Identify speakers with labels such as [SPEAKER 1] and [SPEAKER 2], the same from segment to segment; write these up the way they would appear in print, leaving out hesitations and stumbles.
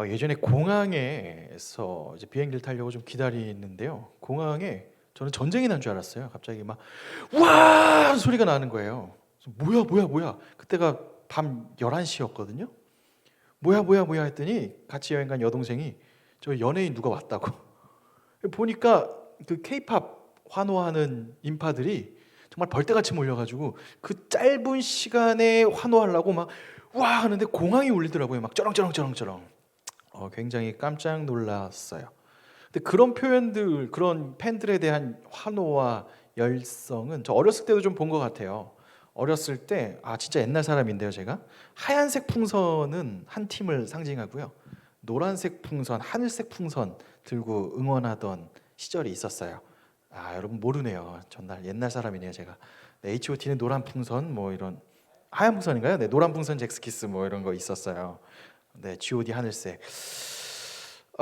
[SPEAKER 1] 예전에 공항에서 이제 비행기를 타려고 좀 기다리는데요. 공항에 저는 전쟁이 난 줄 알았어요. 갑자기 막 와! 소리가 나는 거예요. 그래서 뭐야 뭐야 뭐야. 그때가 밤 11시였거든요. 뭐야 뭐야 뭐야 했더니 같이 여행 간 여동생이 저 연예인 누가 왔다고. 보니까 그 케이팝 환호하는 인파들이 정말 벌떼같이 몰려가지고 그 짧은 시간에 환호하려고 막 와 하는데 공항이 울리더라고요. 막 쩌렁쩌렁쩌렁쩌렁. 굉장히 깜짝 놀랐어요. 근데 그런 표현들, 그런 팬들에 대한 환호와 열성은 저 어렸을 때도 좀 본 것 같아요. 어렸을 때, 진짜 옛날 사람인데요, 제가. 하얀색 풍선은 한 팀을 상징하고요. 노란색 풍선, 하늘색 풍선 들고 응원하던 시절이 있었어요. 여러분 모르네요. 전날 옛날 사람이네요, 제가. 네, H.O.T는 노란 풍선, 뭐 이런 하얀 풍선인가요? 네, 노란 풍선 잭스키스 뭐 이런 거 있었어요. 네, G.O.D 하늘색.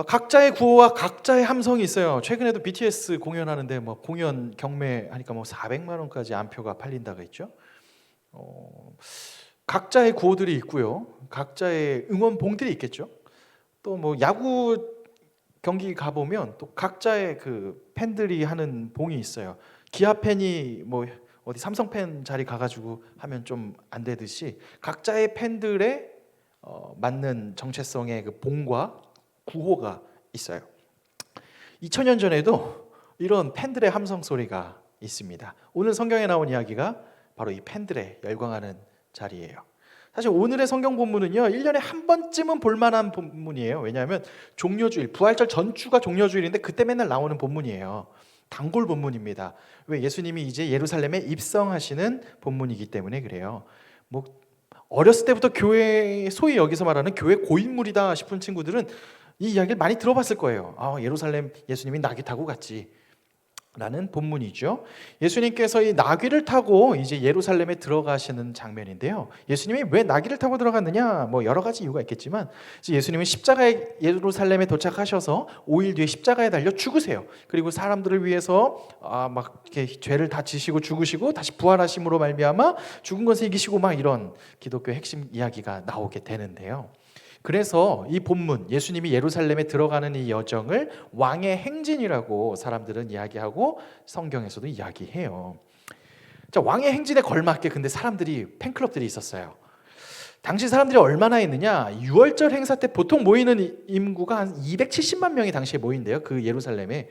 [SPEAKER 1] 각자의 구호와 각자의 함성이 있어요. 최근에도 BTS 공연하는데 뭐 공연 경매하니까 뭐 400만 원까지 안표가 팔린다고 했죠. 어, 각자의 구호들이 있고요. 각자의 응원봉들이 있겠죠. 또 뭐 야구 경기 가보면 또 각자의 그 팬들이 하는 봉이 있어요. 기아 팬이 뭐 어디 삼성 팬 자리 가가지고 하면 좀 안 되듯이 각자의 팬들의 맞는 정체성의 그 봉과 구호가 있어요. 2000년 전에도 이런 팬들의 함성 소리가 있습니다. 오늘 성경에 나온 이야기가 바로 이 팬들의 열광하는 자리예요. 사실 오늘의 성경 본문은요, 1년에 한 번쯤은 볼만한 본문이에요. 왜냐하면 종려주일, 부활절 전주가 종려주일인데 그때 맨날 나오는 본문이에요. 단골 본문입니다. 왜? 예수님이 이제 예루살렘에 입성하시는 본문이기 때문에 그래요. 뭐 어렸을 때부터 교회, 소위 여기서 말하는 교회 고인물이다 싶은 친구들은 이 이야기를 많이 들어봤을 거예요. 예루살렘 예수님이 나귀 타고 갔지 라는 본문이죠. 예수님께서 이 나귀를 타고 이제 예루살렘에 들어가시는 장면인데요. 예수님이 왜 나귀를 타고 들어갔느냐? 뭐 여러 가지 이유가 있겠지만 예수님은 십자가에 예루살렘에 도착하셔서 5일 뒤에 십자가에 달려 죽으세요. 그리고 사람들을 위해서 막 이렇게 죄를 다 지시고 죽으시고 다시 부활하심으로 말미암아 죽은 것을 이기시고 막 이런 기독교 핵심 이야기가 나오게 되는데요. 그래서 이 본문 예수님이 예루살렘에 들어가는 이 여정을 왕의 행진이라고 사람들은 이야기하고 성경에서도 이야기해요. 자, 왕의 행진에 걸맞게 근데 사람들이 팬클럽들이 있었어요. 당시 사람들이 얼마나 있느냐? 6월절 행사 때 보통 모이는 인구가 한 270만 명이 당시에 모인대요. 그 예루살렘에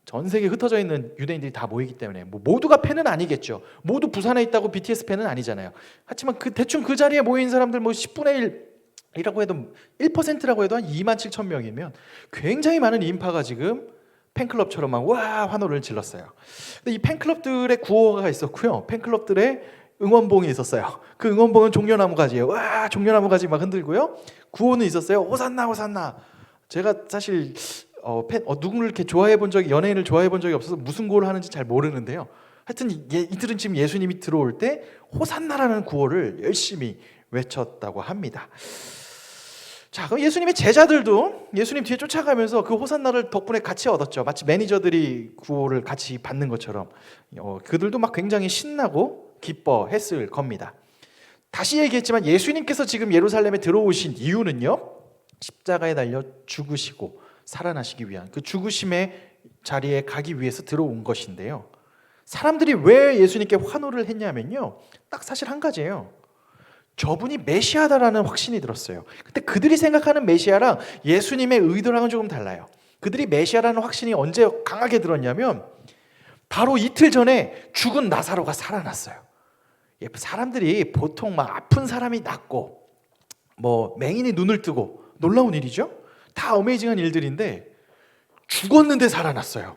[SPEAKER 1] 전 세계에 흩어져 있는 유대인들이 다 모이기 때문에 뭐 모두가 팬은 아니겠죠. 모두 부산에 있다고 BTS 팬은 아니잖아요. 하지만 대충 그 자리에 모인 사람들 뭐 10분의 1 이라고 해도 1%라고 해도 한 2만 7천 명이면 굉장히 많은 인파가 지금 팬클럽처럼 막 와 환호를 질렀어요. 근데 이 팬클럽들의 구호가 있었고요. 팬클럽들의 응원봉이 있었어요. 그 응원봉은 종려나무 가지예요. 와 종려나무 가지 막 흔들고요. 구호는 있었어요. 호산나 호산나. 제가 사실 누구를 이렇게 좋아해 본 적이 연예인을 좋아해 본 적이 없어서 무슨 구호를 하는지 잘 모르는데요. 하여튼 이들은 지금 예수님이 들어올 때 호산나라는 구호를 열심히 외쳤다고 합니다. 자, 그럼 예수님의 제자들도 예수님 뒤에 쫓아가면서 그 호산나를 덕분에 같이 얻었죠. 마치 매니저들이 구호를 같이 받는 것처럼 그들도 막 굉장히 신나고 기뻐했을 겁니다. 다시 얘기했지만 예수님께서 지금 예루살렘에 들어오신 이유는요, 십자가에 달려 죽으시고 살아나시기 위한 그 죽으심의 자리에 가기 위해서 들어온 것인데요. 사람들이 왜 예수님께 환호를 했냐면요, 딱 사실 한 가지예요. 저분이 메시아다라는 확신이 들었어요. 근데 그들이 생각하는 메시아랑 예수님의 의도랑은 조금 달라요. 그들이 메시아라는 확신이 언제 강하게 들었냐면 바로 이틀 전에 죽은 나사로가 살아났어요. 사람들이 보통 막 아픈 사람이 낫고 뭐 맹인이 눈을 뜨고 놀라운 일이죠. 다 어메이징한 일들인데 죽었는데 살아났어요.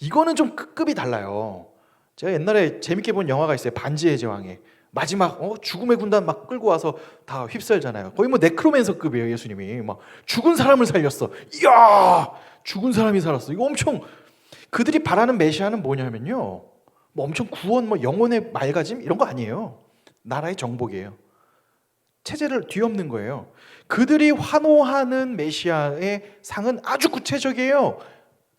[SPEAKER 1] 이거는 좀 급이 달라요. 제가 옛날에 재밌게 본 영화가 있어요. 반지의 제왕에. 마지막 죽음의 군단 막 끌고 와서 다 휩쓸잖아요. 거의 뭐 네크로맨서급이에요. 예수님이 막 죽은 사람을 살렸어. 이야, 죽은 사람이 살았어. 이거 엄청 그들이 바라는 메시아는 뭐냐면요, 뭐 엄청 구원, 뭐 영혼의 맑아짐 이런 거 아니에요. 나라의 정복이에요. 체제를 뒤엎는 거예요. 그들이 환호하는 메시아의 상은 아주 구체적이에요.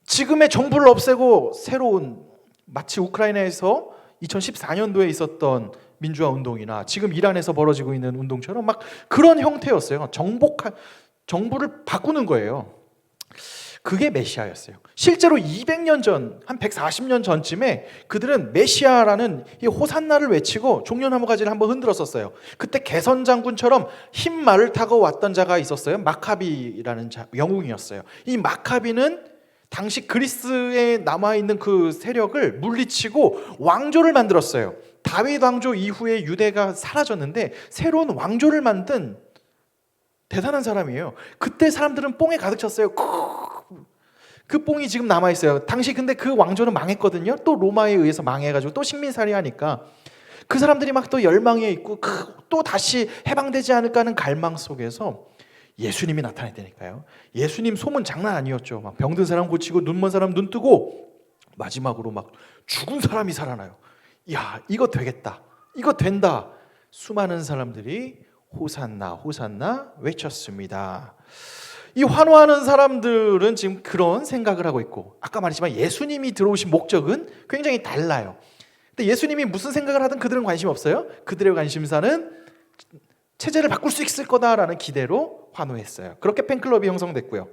[SPEAKER 1] 지금의 정부를 없애고 새로운, 마치 우크라이나에서 2014년도에 있었던 민주화 운동이나 지금 이란에서 벌어지고 있는 운동처럼 막 그런 형태였어요. 정부를 바꾸는 거예요. 그게 메시아였어요. 실제로 200년 전, 한 140년 전쯤에 그들은 메시아라는 이 호산나를 외치고 종려나무 가지를 한번 흔들었었어요. 그때 개선 장군처럼 흰 말을 타고 왔던 자가 있었어요. 마카비라는 영웅이었어요. 이 마카비는 당시 그리스에 남아있는 그 세력을 물리치고 왕조를 만들었어요. 다윗 왕조 이후에 유대가 사라졌는데 새로운 왕조를 만든 대단한 사람이에요. 그때 사람들은 뽕에 가득 찼어요. 그 뽕이 지금 남아있어요. 당시 근데 그 왕조는 망했거든요. 또 로마에 의해서 망해가지고 또 식민살이하니까 그 사람들이 막 또 열망에 있고 또 다시 해방되지 않을까 하는 갈망 속에서 예수님이 나타났다니까요. 예수님 소문 장난 아니었죠. 막 병든 사람 고치고 눈먼 사람 눈 뜨고 마지막으로 막 죽은 사람이 살아나요. 야, 이거 되겠다. 이거 된다. 수많은 사람들이 호산나 호산나 외쳤습니다. 이 환호하는 사람들은 지금 그런 생각을 하고 있고, 아까 말했지만 예수님이 들어오신 목적은 굉장히 달라요. 근데 예수님이 무슨 생각을 하든 그들은 관심 없어요. 그들의 관심사는 체제를 바꿀 수 있을 거다라는 기대로 환호했어요. 그렇게 팬클럽이 형성됐고요.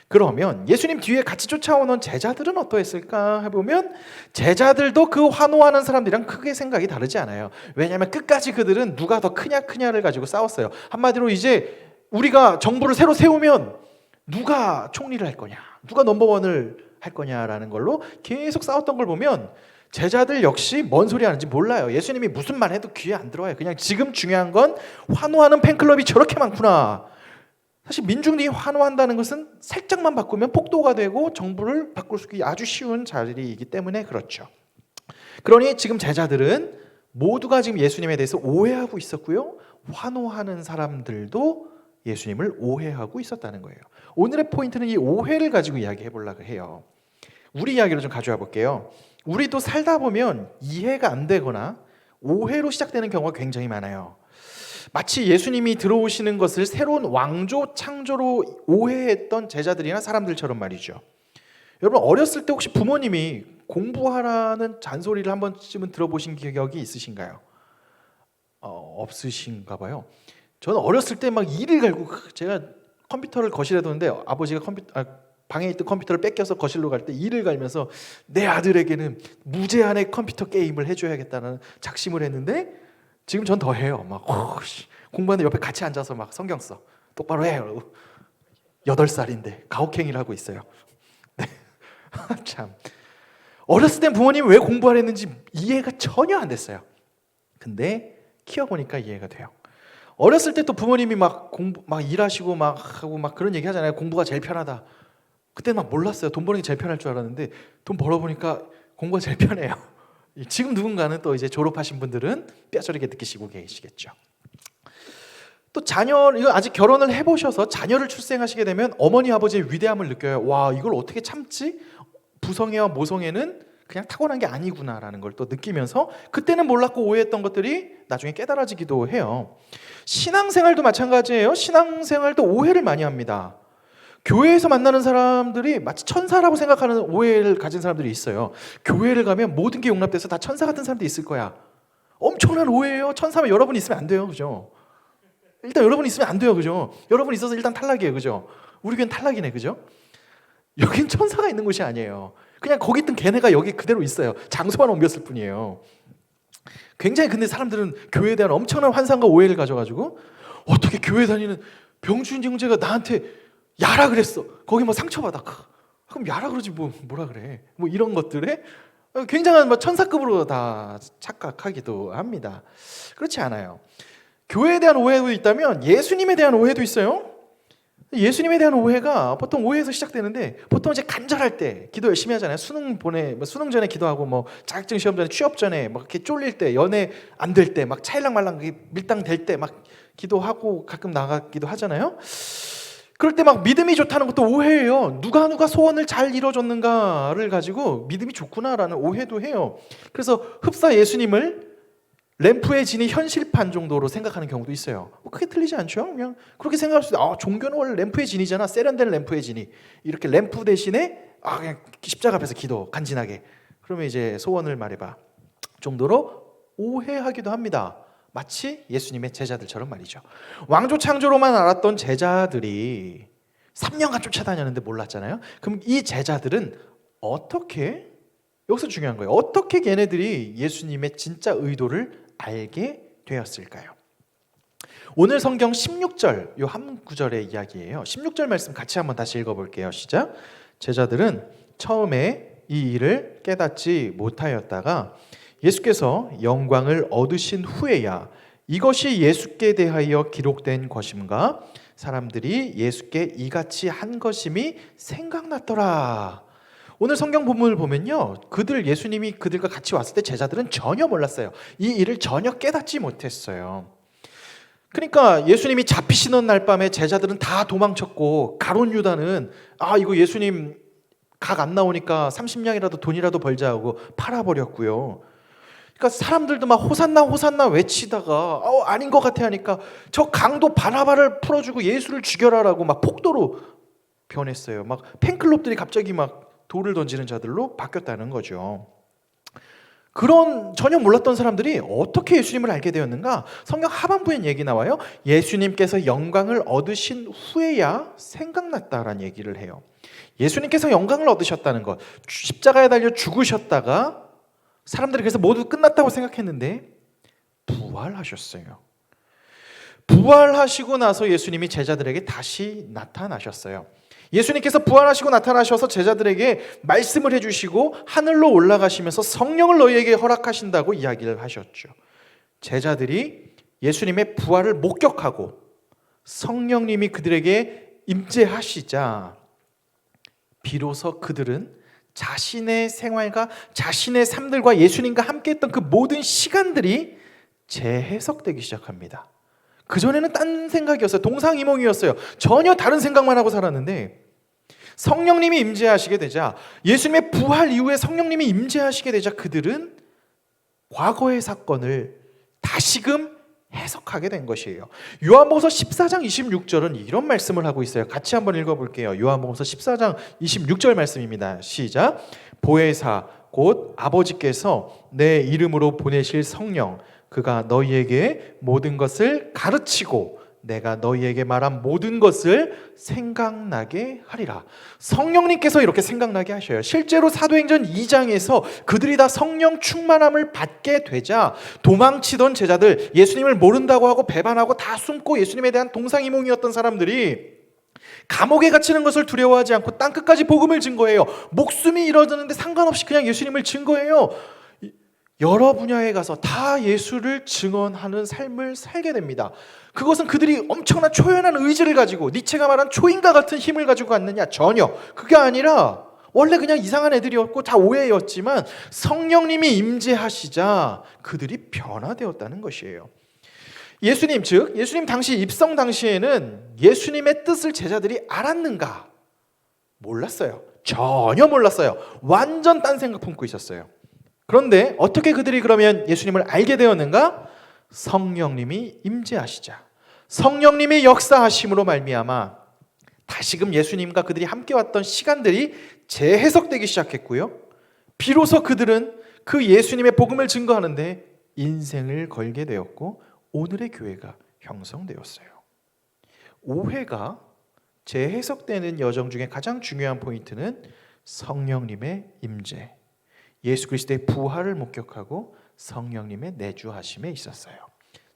[SPEAKER 1] 그러면 예수님 뒤에 같이 쫓아오는 제자들은 어떠했을까 해보면 제자들도 그 환호하는 사람들이랑 크게 생각이 다르지 않아요. 왜냐하면 끝까지 그들은 누가 더 크냐를 가지고 싸웠어요. 한마디로 이제 우리가 정부를 새로 세우면 누가 총리를 할 거냐, 누가 넘버원을 할 거냐라는 걸로 계속 싸웠던 걸 보면 제자들 역시 뭔 소리 하는지 몰라요. 예수님이 무슨 말 해도 귀에 안 들어와요. 그냥 지금 중요한 건 환호하는 팬클럽이 저렇게 많구나. 사실 민중들이 환호한다는 것은 살짝만 바꾸면 폭도가 되고 정부를 바꿀 수 있기 아주 쉬운 자리이기 때문에 그렇죠. 그러니 지금 제자들은 모두가 지금 예수님에 대해서 오해하고 있었고요. 환호하는 사람들도 예수님을 오해하고 있었다는 거예요. 오늘의 포인트는 이 오해를 가지고 이야기해 보려고 해요. 우리 이야기로 좀 가져와 볼게요. 우리도 살다 보면 이해가 안 되거나 오해로 시작되는 경우가 굉장히 많아요. 마치 예수님이 들어오시는 것을 새로운 왕조 창조로 오해했던 제자들이나 사람들처럼 말이죠. 여러분 어렸을 때 혹시 부모님이 공부하라는 잔소리를 한 번쯤은 들어보신 기억이 있으신가요? 없으신가 봐요. 저는 어렸을 때 막 이를 갈고 제가 컴퓨터를 거실에 뒀는데 아버지가 방에 있던 컴퓨터를 뺏겨서 거실로 갈 때 이를 갈면서 내 아들에게는 무제한의 컴퓨터 게임을 해줘야겠다는 작심을 했는데 지금 전 더 해요. 막 공부하는데 옆에 같이 앉아서 막 성경 써. 똑바로 해. 8살인데 가혹행위를 하고 있어요. 네. 참 어렸을 땐 부모님이 왜 공부하랬는지 이해가 전혀 안 됐어요. 근데 키워보니까 이해가 돼요. 어렸을 때 또 부모님이 막 일하시고 막 하고 막 그런 얘기 하잖아요. 공부가 제일 편하다. 그때 막 몰랐어요. 돈 버는 게 제일 편할 줄 알았는데 돈 벌어보니까 공부가 제일 편해요. 지금 누군가는 또 이제 졸업하신 분들은 뼈저리게 느끼시고 계시겠죠. 또 이거 아직 결혼을 해보셔서 자녀를 출생하시게 되면 어머니 아버지의 위대함을 느껴요. 와, 이걸 어떻게 참지? 부성애와 모성애는 그냥 타고난 게 아니구나라는 걸 또 느끼면서 그때는 몰랐고 오해했던 것들이 나중에 깨달아지기도 해요. 신앙생활도 마찬가지예요. 신앙생활도 오해를 많이 합니다. 교회에서 만나는 사람들이 마치 천사라고 생각하는 오해를 가진 사람들이 있어요. 교회를 가면 모든 게 용납돼서 다 천사 같은 사람들이 있을 거야. 엄청난 오해예요. 천사면 여러분 있으면 안 돼요. 그죠? 일단 여러분 있으면 안 돼요. 그죠? 여러분 있어서 일단 탈락이에요. 그죠? 우리 교회는 탈락이네. 그죠? 여긴 천사가 있는 곳이 아니에요. 그냥 거기 있던 걔네가 여기 그대로 있어요. 장소만 옮겼을 뿐이에요. 굉장히 근데 사람들은 교회에 대한 엄청난 환상과 오해를 가져가지고 어떻게 교회 다니는 병준 형제가 나한테 야라 그랬어. 거기 뭐 상처받아. 그럼 야라 그러지 뭐라 그래. 뭐 이런 것들에 굉장한 천사급으로 다 착각하기도 합니다. 그렇지 않아요. 교회에 대한 오해도 있다면 예수님에 대한 오해도 있어요. 예수님에 대한 오해가 보통 오해에서 시작되는데 보통 이제 간절할 때 기도 열심히 하잖아요. 수능 전에 기도하고 뭐 자격증 시험 전에 취업 전에 막 이렇게 쫄릴 때 연애 안 될 때 막 차일랑말랑 밀당 될 때 막 기도하고 가끔 나가기도 하잖아요. 그럴 때 막 믿음이 좋다는 것도 오해예요. 누가 소원을 잘 이뤄줬는가를 가지고 믿음이 좋구나라는 오해도 해요. 그래서 흡사 예수님을 램프의 진이 현실판 정도로 생각하는 경우도 있어요. 그게 틀리지 않죠? 그냥 그렇게 생각할 수 있어요. 종교는 원래 램프의 진이잖아. 세련된 램프의 진이. 이렇게 램프 대신에 그냥 십자가 앞에서 기도 간지나게. 그러면 이제 소원을 말해봐 정도로 오해하기도 합니다. 마치 예수님의 제자들처럼 말이죠. 왕조 창조로만 알았던 제자들이 3년간 쫓아다녔는데 몰랐잖아요. 그럼 이 제자들은 어떻게, 여기서 중요한 거예요. 어떻게 걔네들이 예수님의 진짜 의도를 알게 되었을까요? 오늘 성경 16절 요 한 구절의 이야기예요. 16절 말씀 같이 한번 다시 읽어볼게요. 시작. 제자들은 처음에 이 일을 깨닫지 못하였다가 예수께서 영광을 얻으신 후에야 이것이 예수께 대하여 기록된 것임과 사람들이 예수께 이같이 한 것임이 생각났더라. 오늘 성경 본문을 보면요, 예수님이 그들과 같이 왔을 때 제자들은 전혀 몰랐어요. 이 일을 전혀 깨닫지 못했어요. 그러니까 예수님이 잡히시는 날 밤에 제자들은 다 도망쳤고, 가룟 유다는 이거 예수님 각 안 나오니까 30냥이라도 돈이라도 벌자 하고 팔아버렸고요. 그러니까 사람들도 막 호산나 호산나 외치다가 아닌 것 같아 하니까 저 강도 바나바를 풀어주고 예수를 죽여라라고 막 폭도로 변했어요. 막 팬클럽들이 갑자기 막 돌을 던지는 자들로 바뀌었다는 거죠. 그런 전혀 몰랐던 사람들이 어떻게 예수님을 알게 되었는가? 성경 하반부엔 얘기 나와요. 예수님께서 영광을 얻으신 후에야 생각났다라는 얘기를 해요. 예수님께서 영광을 얻으셨다는 것, 십자가에 달려 죽으셨다가 사람들이 그래서 모두 끝났다고 생각했는데 부활하셨어요. 부활하시고 나서 예수님이 제자들에게 다시 나타나셨어요. 예수님께서 부활하시고 나타나셔서 제자들에게 말씀을 해주시고 하늘로 올라가시면서 성령을 너희에게 허락하신다고 이야기를 하셨죠. 제자들이 예수님의 부활을 목격하고 성령님이 그들에게 임재하시자 비로소 그들은 자신의 생활과 자신의 삶들과 예수님과 함께했던 그 모든 시간들이 재해석되기 시작합니다. 그전에는 딴 생각이었어요. 동상이몽이었어요. 전혀 다른 생각만 하고 살았는데 성령님이 임재하시게 되자, 예수님의 부활 이후에 성령님이 임재하시게 되자 그들은 과거의 사건을 다시금 해석하게 된 것이에요. 요한복음서 14장 26절은 이런 말씀을 하고 있어요. 같이 한번 읽어볼게요. 요한복음서 14장 26절 말씀입니다. 시작. 보혜사 곧 아버지께서 내 이름으로 보내실 성령 그가 너희에게 모든 것을 가르치고 내가 너희에게 말한 모든 것을 생각나게 하리라. 성령님께서 이렇게 생각나게 하셔요. 실제로 사도행전 2장에서 그들이 다 성령 충만함을 받게 되자 도망치던 제자들, 예수님을 모른다고 하고 배반하고 다 숨고 예수님에 대한 동상이몽이었던 사람들이 감옥에 갇히는 것을 두려워하지 않고 땅끝까지 복음을 증거해요. 목숨이 잃어지는데 상관없이 그냥 예수님을 증거해요. 여러 분야에 가서 다 예수를 증언하는 삶을 살게 됩니다. 그것은 그들이 엄청난 초연한 의지를 가지고 니체가 말한 초인과 같은 힘을 가지고 갔느냐? 전혀 그게 아니라 원래 그냥 이상한 애들이었고 다 오해였지만 성령님이 임재하시자 그들이 변화되었다는 것이에요. 예수님 즉 예수님 당시 입성 당시에는 예수님의 뜻을 제자들이 알았는가? 몰랐어요. 전혀 몰랐어요. 완전 딴 생각 품고 있었어요. 그런데 어떻게 그들이 그러면 예수님을 알게 되었는가? 성령님이 임재하시자 성령님이 역사하심으로 말미암아 다시금 예수님과 그들이 함께 왔던 시간들이 재해석되기 시작했고요. 비로소 그들은 그 예수님의 복음을 증거하는데 인생을 걸게 되었고 오늘의 교회가 형성되었어요. 오해가 재해석되는 여정 중에 가장 중요한 포인트는 성령님의 임재, 예수 그리스도의 부활을 목격하고 성령님의 내주하심에 있었어요.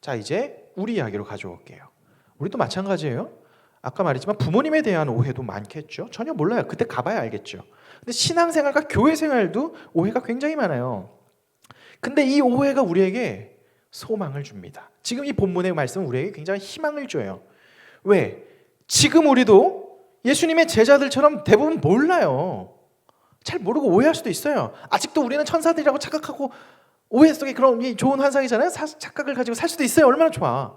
[SPEAKER 1] 자, 이제 우리 이야기로 가져올게요. 우리도 마찬가지예요. 아까 말했지만 부모님에 대한 오해도 많겠죠. 전혀 몰라요. 그때 가봐야 알겠죠. 근데 신앙생활과 교회생활도 오해가 굉장히 많아요. 근데 이 오해가 우리에게 소망을 줍니다. 지금 이 본문의 말씀은 우리에게 굉장히 희망을 줘요. 왜? 지금 우리도 예수님의 제자들처럼 대부분 몰라요. 잘 모르고 오해할 수도 있어요. 아직도 우리는 천사들이라고 착각하고 오해 속에 그런 좋은 환상이잖아요. 착각을 가지고 살 수도 있어요. 얼마나 좋아.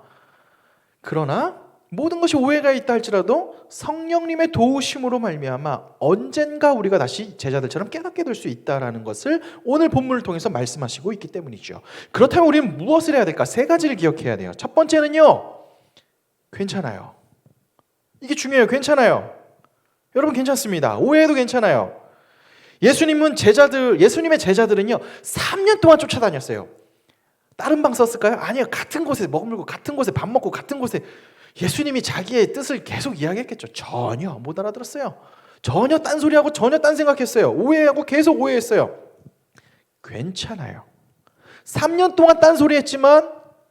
[SPEAKER 1] 그러나 모든 것이 오해가 있다 할지라도 성령님의 도우심으로 말미암아 언젠가 우리가 다시 제자들처럼 깨닫게 될 수 있다는 것을 오늘 본문을 통해서 말씀하시고 있기 때문이죠. 그렇다면 우리는 무엇을 해야 될까? 세 가지를 기억해야 돼요. 첫 번째는요. 괜찮아요. 이게 중요해요. 괜찮아요. 여러분 괜찮습니다. 오해해도 괜찮아요. 예수님의 제자들은요 3년 동안 쫓아다녔어요. 다른 방 썼을까요? 아니요. 같은 곳에 머물고 같은 곳에 밥 먹고 같은 곳에 예수님이 자기의 뜻을 계속 이야기했겠죠. 전혀 못 알아들었어요. 전혀 딴소리하고 전혀 딴 생각했어요. 오해하고 계속 오해했어요. 괜찮아요. 3년 동안 딴소리 했지만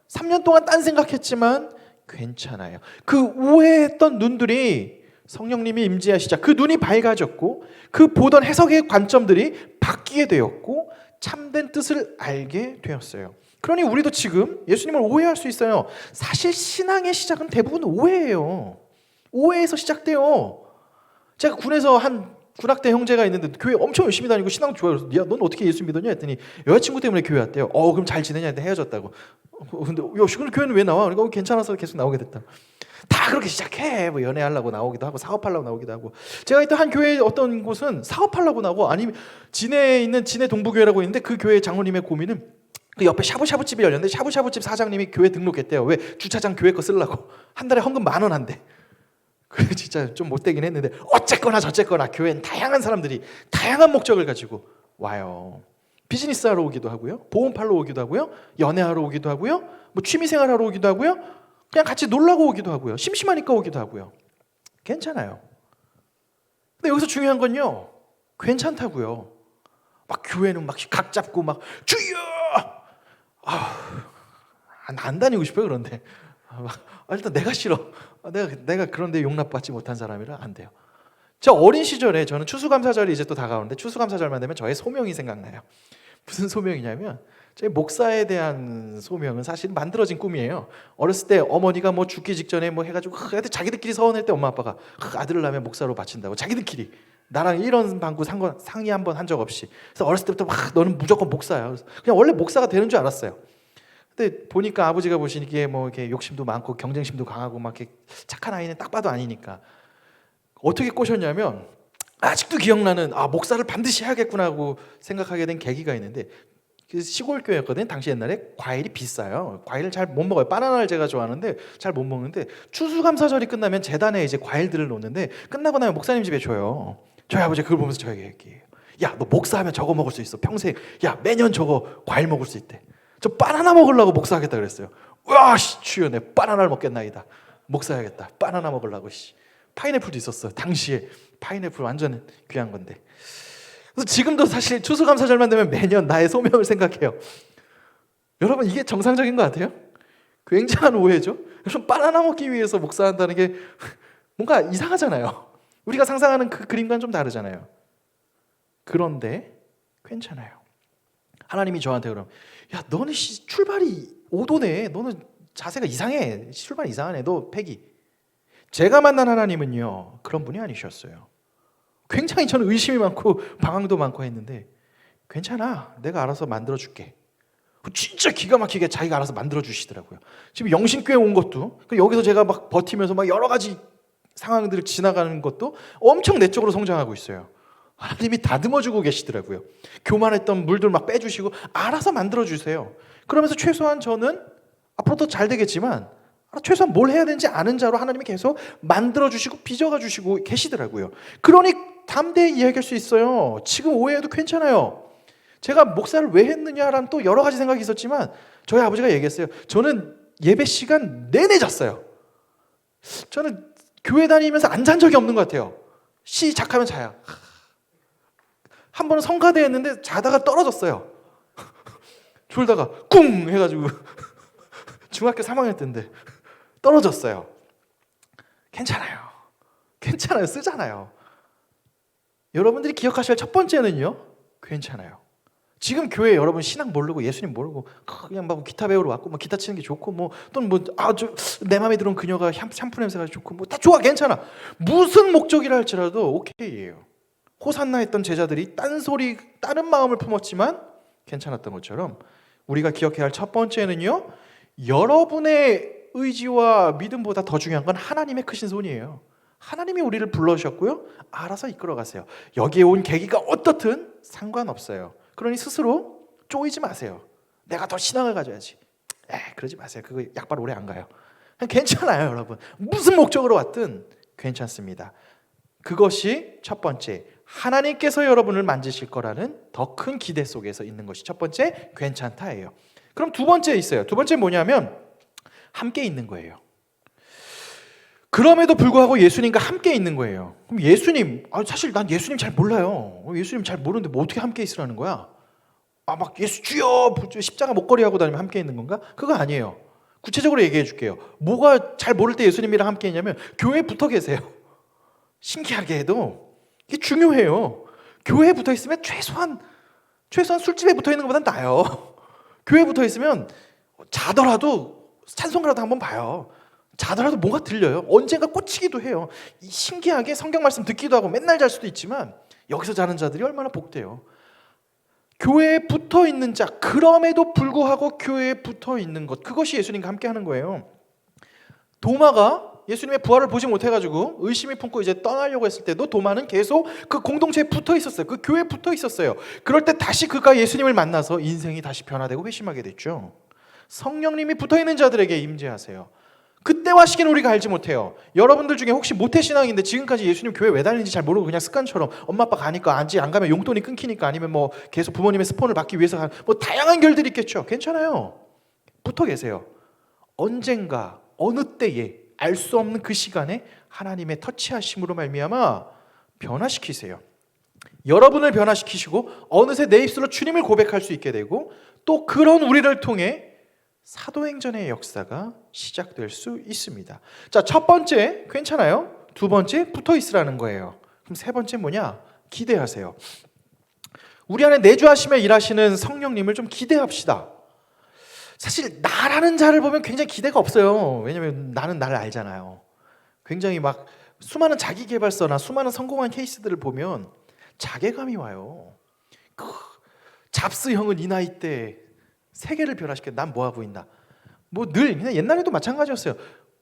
[SPEAKER 1] 3년 동안 딴 생각했지만 괜찮아요. 그 오해했던 눈들이 성령님이 임재하시자 그 눈이 밝아졌고 그 보던 해석의 관점들이 바뀌게 되었고 참된 뜻을 알게 되었어요. 그러니 우리도 지금 예수님을 오해할 수 있어요. 사실 신앙의 시작은 대부분 오해예요. 오해에서 시작돼요. 제가 군에서 한 군악대 형제가 있는데 교회 엄청 열심히 다니고 신앙 좋아요. 그래서 야, 넌 어떻게 예수 믿었냐 했더니 여자친구 때문에 교회 왔대요. 그럼 잘 지내냐 했는데 헤어졌다고. 근데 야, 그럼 교회는 왜 나와? 그러니까 괜찮아서 계속 나오게 됐다. 다 그렇게 시작해. 뭐 연애하려고 나오기도 하고 사업하려고 나오기도 하고. 제가 있던 한 교회 어떤 곳은 사업하려고 나오고 아니면 진해에 있는 진해 동부교회라고 있는데 그 교회 장로님의 고민은 그 옆에 샤브샤브 집이 열렸는데 샤브샤브 집 사장님이 교회 등록했대요. 왜? 주차장 교회 거 쓰려고. 한 달에 헌금 10,000원 한대. 그래 진짜 좀 못되긴 했는데 어쨌거나 저쨌거나 교회는 다양한 사람들이 다양한 목적을 가지고 와요. 비즈니스 하러 오기도 하고요. 보험 팔러 오기도 하고요. 연애하러 오기도 하고요. 뭐 취미생활 하러 오기도 하고요. 그냥 같이 놀라고 오기도 하고요. 심심하니까 오기도 하고요. 괜찮아요. 근데 여기서 중요한 건요. 괜찮다고요. 막 교회는 막 각 잡고 막 주여! 안 다니고 싶어요. 그런데 일단 내가 싫어. 내가 그런데 용납받지 못한 사람이라 안 돼요. 저 어린 시절에 저는 추수감사절이 이제 또 다가오는데 추수감사절만 되면 저의 소명이 생각나요. 무슨 소명이냐면 제 목사에 대한 소명은 사실 만들어진 꿈이에요. 어렸을 때 어머니가 뭐 죽기 직전에 뭐 해가지고 자기들끼리 서운할 때 엄마 아빠가 아들을 낳으면 목사로 바친다고 자기들끼리 나랑 이런 방구 상의 한번 한 적 없이. 그래서 어렸을 때부터 막 너는 무조건 목사야. 그래서 그냥 원래 목사가 되는 줄 알았어요. 근데 보니까 아버지가 보시기에 뭐 이렇게 욕심도 많고 경쟁심도 강하고 막 이렇게 착한 아이는 딱 봐도 아니니까 어떻게 꼬셨냐면 아직도 기억나는 목사를 반드시 해야겠구나 하고 생각하게 된 계기가 있는데 그 시골 교회였거든요. 당시 옛날에 과일이 비싸요. 과일을 잘 못 먹어요. 바나나를 제가 좋아하는데 잘 못 먹는데 추수감사절이 끝나면 재단에 이제 과일들을 놓는데 끝나고 나면 목사님 집에 줘요. 저희 아버지 그걸 보면서 저에게 얘기해요. 야, 너 목사하면 저거 먹을 수 있어. 평생. 야, 매년 저거 과일 먹을 수 있대. 저 바나나 먹으려고 목사하겠다 그랬어요. 와, 주여 내 바나나를 먹겠나이다. 목사하겠다. 바나나 먹으려고. 파인애플도 있었어요. 당시에 파인애플 완전 귀한 건데. 그래서 지금도 사실 추수감사절만 되면 매년 나의 소명을 생각해요. 여러분 이게 정상적인 것 같아요? 굉장한 오해죠. 여러분 바나나 먹기 위해서 목사한다는 게 뭔가 이상하잖아요. 우리가 상상하는 그 그림과는 좀 다르잖아요. 그런데 괜찮아요. 하나님이 저한테 그럼 야 너는 출발이 오도네. 너는 자세가 이상해. 출발이 이상하네. 너 패기. 제가 만난 하나님은요 그런 분이 아니셨어요. 굉장히 저는 의심이 많고 방황도 많고 했는데 괜찮아. 내가 알아서 만들어줄게. 진짜 기가 막히게 자기가 알아서 만들어주시더라고요. 지금 영신교회 온 것도 여기서 제가 막 버티면서 막 여러 가지 상황들을 지나가는 것도 엄청 내적으로 성장하고 있어요. 하나님이 다듬어주고 계시더라고요. 교만했던 물들 막 빼주시고 알아서 만들어주세요. 그러면서 최소한 저는 앞으로도 잘 되겠지만 최소한 뭘 해야 되는지 아는 자로 하나님이 계속 만들어주시고 빚어가 주시고 계시더라고요. 그러니 담대히 이야기할 수 있어요. 지금 오해해도 괜찮아요. 제가 목사를 왜 했느냐라는 또 여러 가지 생각이 있었지만 저희 아버지가 얘기했어요. 저는 예배 시간 내내 잤어요. 저는 교회 다니면서 안 잔 적이 없는 것 같아요. 시작하면 자요. 한 번은 성가대 했는데 자다가 떨어졌어요. 졸다가 꿍 해가지고 중학교 3학년 때인데 떨어졌어요. 괜찮아요. 괜찮아요. 쓰잖아요. 여러분들이 기억하셔야 할 첫 번째는요. 괜찮아요. 지금 교회 여러분 신앙 모르고 예수님 모르고 그냥 막 기타 배우러 왔고 뭐 기타 치는 게 좋고 뭐 또는 뭐 내 마음에 들어온 그녀가 샴푸 냄새가 좋고 뭐 다 좋아 괜찮아. 무슨 목적이라 할지라도 오케이예요. 호산나 했던 제자들이 딴소리 다른 마음을 품었지만 괜찮았던 것처럼 우리가 기억해야 할 첫 번째는요. 여러분의 의지와 믿음보다 더 중요한 건 하나님의 크신 손이에요. 하나님이 우리를 불러주셨고요. 알아서 이끌어 가세요. 여기에 온 계기가 어떻든 상관없어요. 그러니 스스로 쪼이지 마세요. 내가 더 신앙을 가져야지. 그러지 마세요. 그거 약발 오래 안 가요. 괜찮아요, 여러분. 무슨 목적으로 왔든 괜찮습니다. 그것이 첫 번째. 하나님께서 여러분을 만지실 거라는 더 큰 기대 속에서 있는 것이 첫 번째 괜찮다예요. 그럼 두 번째 있어요. 두 번째 뭐냐면 함께 있는 거예요. 그럼에도 불구하고 예수님과 함께 있는 거예요. 그럼 예수님, 사실 난 예수님 잘 몰라요. 예수님 잘 모르는데 뭐 어떻게 함께 있으라는 거야? 막 예수 주여 십자가 목걸이 하고 다니면 함께 있는 건가? 그거 아니에요. 구체적으로 얘기해 줄게요. 뭐가 잘 모를 때 예수님이랑 함께 있냐면 교회에 붙어 계세요. 신기하게 해도 이게 중요해요. 교회에 붙어 있으면 최소한 술집에 붙어 있는 것보단 나아요. 교회에 붙어 있으면 자더라도 찬송가라도 한번 봐요. 자더라도 뭔가 들려요. 언젠가 꽂히기도 해요. 신기하게 성경 말씀 듣기도 하고 맨날 잘 수도 있지만 여기서 자는 자들이 얼마나 복돼요. 교회에 붙어 있는 자, 그럼에도 불구하고 교회에 붙어 있는 것, 그것이 예수님과 함께 하는 거예요. 도마가 예수님의 부활을 보지 못해가지고 의심이 품고 이제 떠나려고 했을 때도 도마는 계속 그 공동체에 붙어 있었어요. 그 교회에 붙어 있었어요. 그럴 때 다시 그가 예수님을 만나서 인생이 다시 변화되고 회심하게 됐죠. 성령님이 붙어 있는 자들에게 임재하세요. 그때와 시기는 우리가 알지 못해요. 여러분들 중에 혹시 모태신앙인데 지금까지 예수님 교회 왜 다니는지 잘 모르고 그냥 습관처럼 엄마 아빠 가니까 안 가면 용돈이 끊기니까 아니면 뭐 계속 부모님의 스폰을 받기 위해서 가는 뭐 다양한 결들이 있겠죠. 괜찮아요. 붙어 계세요. 언젠가 어느 때에 알 수 없는 그 시간에 하나님의 터치하심으로 말미암아 변화시키세요. 여러분을 변화시키시고 어느새 내 입술로 주님을 고백할 수 있게 되고 또 그런 우리를 통해 사도행전의 역사가 시작될 수 있습니다. 자, 첫 번째 괜찮아요. 두 번째 붙어 있으라는 거예요. 그럼 세 번째 뭐냐? 기대하세요. 우리 안에 내주하시며 일하시는 성령님을 좀 기대합시다. 사실 나라는 자를 보면 굉장히 기대가 없어요. 왜냐하면 나는 나를 알잖아요. 굉장히 막 수많은 자기계발서나 수많은 성공한 케이스들을 보면 자괴감이 와요. 잡스 형은 이 나이 때 세계를 변화시켜 난 뭐하고 있나. 뭐 늘 그냥 옛날에도 마찬가지였어요.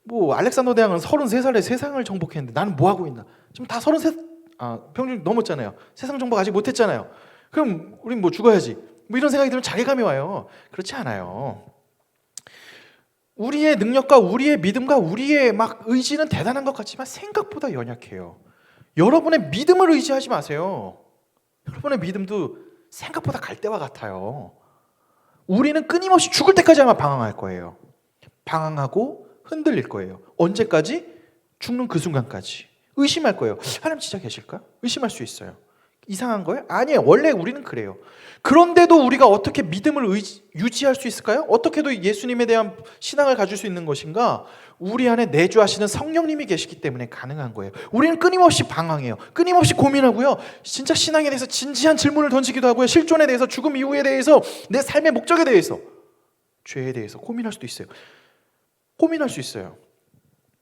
[SPEAKER 1] 뭐 알렉산더 대왕은 33살에 세상을 정복했는데 나는 뭐하고 있나. 지금 다 33, 평균 넘었잖아요. 세상 정복 아직 못했잖아요. 그럼 우린 뭐 죽어야지. 뭐 이런 생각이 들면 자괴감이 와요. 그렇지 않아요. 우리의 능력과 우리의 믿음과 우리의 막 의지는 대단한 것 같지만 생각보다 연약해요. 여러분의 믿음을 의지하지 마세요. 여러분의 믿음도 생각보다 갈대와 같아요. 우리는 끊임없이 죽을 때까지 아마 방황할 거예요. 방황하고 흔들릴 거예요. 언제까지? 죽는 그 순간까지. 의심할 거예요. 하나님 진짜 계실까? 의심할 수 있어요. 이상한 거예요? 아니에요. 원래 우리는 그래요. 그런데도 우리가 어떻게 믿음을 유지할 수 있을까요? 어떻게도 예수님에 대한 신앙을 가질 수 있는 것인가? 우리 안에 내주하시는 성령님이 계시기 때문에 가능한 거예요. 우리는 끊임없이 방황해요. 끊임없이 고민하고요. 진짜 신앙에 대해서 진지한 질문을 던지기도 하고요. 실존에 대해서, 죽음 이후에 대해서, 내 삶의 목적에 대해서, 죄에 대해서 고민할 수도 있어요. 고민할 수 있어요.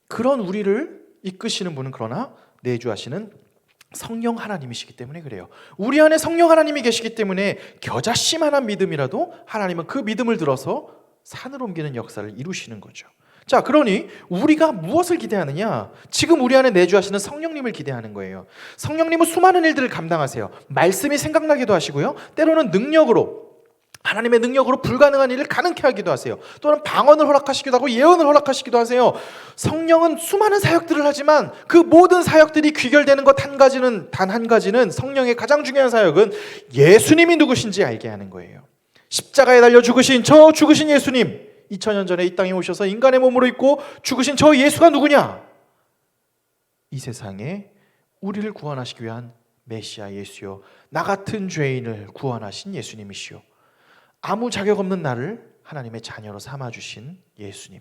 [SPEAKER 1] 그런 우리를 이끄시는 분은 그러나 내주하시는 성령 하나님이시기 때문에 그래요. 우리 안에 성령 하나님이 계시기 때문에 겨자씨만한 믿음이라도 하나님은 그 믿음을 들어서 산을 옮기는 역사를 이루시는 거죠. 자, 그러니 우리가 무엇을 기대하느냐? 지금 우리 안에 내주하시는 성령님을 기대하는 거예요. 성령님은 수많은 일들을 감당하세요. 말씀이 생각나기도 하시고요. 때로는 능력으로, 하나님의 능력으로 불가능한 일을 가능케 하기도 하세요. 또는 방언을 허락하시기도 하고 예언을 허락하시기도 하세요. 성령은 수많은 사역들을 하지만 그 모든 사역들이 귀결되는 것 단 한 가지는 성령의 가장 중요한 사역은 예수님이 누구신지 알게 하는 거예요. 십자가에 달려 죽으신 예수님, 2000년 전에 이 땅에 오셔서 인간의 몸으로 있고 죽으신 저 예수가 누구냐? 이 세상에 우리를 구원하시기 위한 메시아 예수요, 나 같은 죄인을 구원하신 예수님이시요, 아무 자격 없는 나를 하나님의 자녀로 삼아주신 예수님,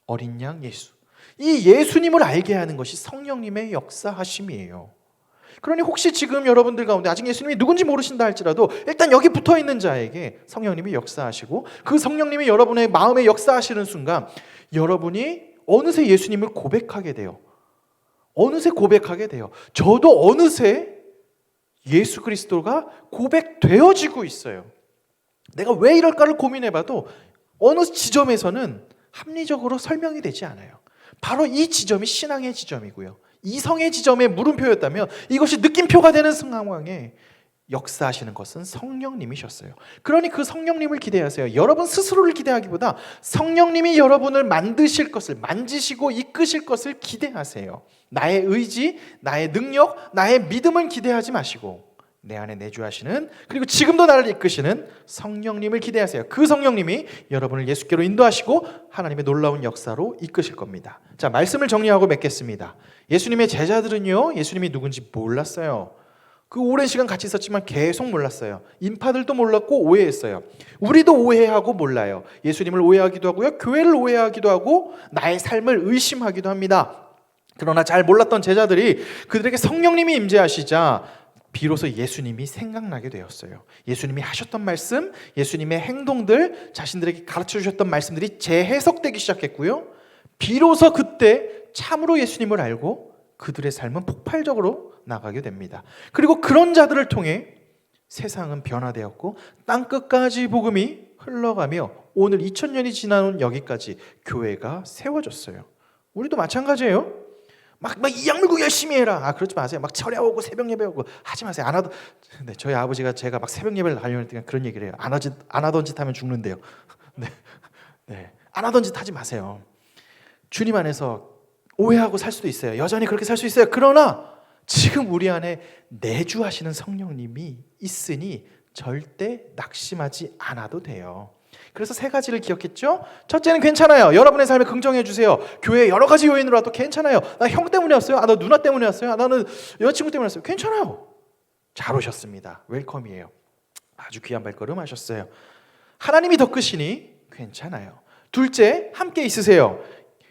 [SPEAKER 1] 어린 양 예수, 이 예수님을 알게 하는 것이 성령님의 역사하심이에요. 그러니 혹시 지금 여러분들 가운데 아직 예수님이 누군지 모르신다 할지라도 일단 여기 붙어있는 자에게 성령님이 역사하시고 그 성령님이 여러분의 마음에 역사하시는 순간 여러분이 어느새 예수님을 고백하게 돼요. 어느새 고백하게 돼요. 저도 어느새 예수 그리스도가 고백되어지고 있어요. 내가 왜 이럴까를 고민해봐도 어느 지점에서는 합리적으로 설명이 되지 않아요. 바로 이 지점이 신앙의 지점이고요. 이성의 지점의 물음표였다면 이것이 느낌표가 되는 상황에 역사하시는 것은 성령님이셨어요. 그러니 그 성령님을 기대하세요. 여러분 스스로를 기대하기보다 성령님이 여러분을 만드실 것을, 만지시고 이끄실 것을 기대하세요. 나의 의지, 나의 능력, 나의 믿음을 기대하지 마시고 내 안에 내주하시는, 그리고 지금도 나를 이끄시는 성령님을 기대하세요. 그 성령님이 여러분을 예수께로 인도하시고 하나님의 놀라운 역사로 이끄실 겁니다. 자, 말씀을 정리하고 맺겠습니다. 예수님의 제자들은요, 예수님이 누군지 몰랐어요. 그 오랜 시간 같이 있었지만 계속 몰랐어요. 인파들도 몰랐고 오해했어요. 우리도 오해하고 몰라요. 예수님을 오해하기도 하고요, 교회를 오해하기도 하고 나의 삶을 의심하기도 합니다. 그러나 잘 몰랐던 제자들이 그들에게 성령님이 임재하시자 비로소 예수님이 생각나게 되었어요. 예수님이 하셨던 말씀, 예수님의 행동들, 자신들에게 가르쳐 주셨던 말씀들이 재해석되기 시작했고요. 비로소 그때 참으로 예수님을 알고 그들의 삶은 폭발적으로 나가게 됩니다. 그리고 그런 자들을 통해 세상은 변화되었고 땅끝까지 복음이 흘러가며 오늘 2000년이 지나온 여기까지 교회가 세워졌어요. 우리도 마찬가지예요. 막 이 약물고 열심히 해라. 그러지 마세요. 막 철야오고 새벽 예배오고 하지 마세요. 안 하던, 네, 저희 아버지가 제가 막 새벽 예배를 하려고 했더니 그런 얘기를 해요. 안 하던 짓 하면 죽는데요. 네, 안 하던 짓 하지 마세요. 주님 안에서 오해하고 살 수도 있어요. 여전히 그렇게 살 수 있어요. 그러나 지금 우리 안에 내주하시는 성령님이 있으니 절대 낙심하지 않아도 돼요. 그래서 세 가지를 기억했죠? 첫째는 괜찮아요. 여러분의 삶에 긍정해 주세요. 교회 여러 가지 요인으로 와도 괜찮아요. 나 형 때문에 왔어요. 나 누나 때문에 왔어요. 나는 여자친구 때문에 왔어요. 괜찮아요. 잘 오셨습니다. 웰컴이에요. 아주 귀한 발걸음 하셨어요. 하나님이 더 크시니 괜찮아요. 둘째, 함께 있으세요.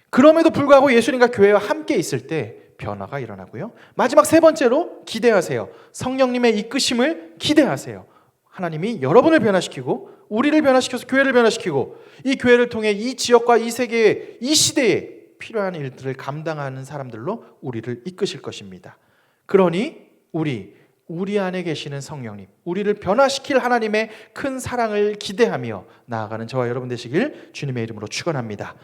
[SPEAKER 1] 그럼에도 불구하고 예수님과 교회와 함께 있을 때 변화가 일어나고요. 마지막 세 번째로 기대하세요. 성령님의 이끄심을 기대하세요. 하나님이 여러분을 변화시키고 우리를 변화시켜서 교회를 변화시키고 이 교회를 통해 이 지역과 이 세계에, 이 시대에 필요한 일들을 감당하는 사람들로 우리를 이끄실 것입니다. 그러니 우리 안에 계시는 성령님, 우리를 변화시킬 하나님의 큰 사랑을 기대하며 나아가는 저와 여러분 되시길 주님의 이름으로 축원합니다.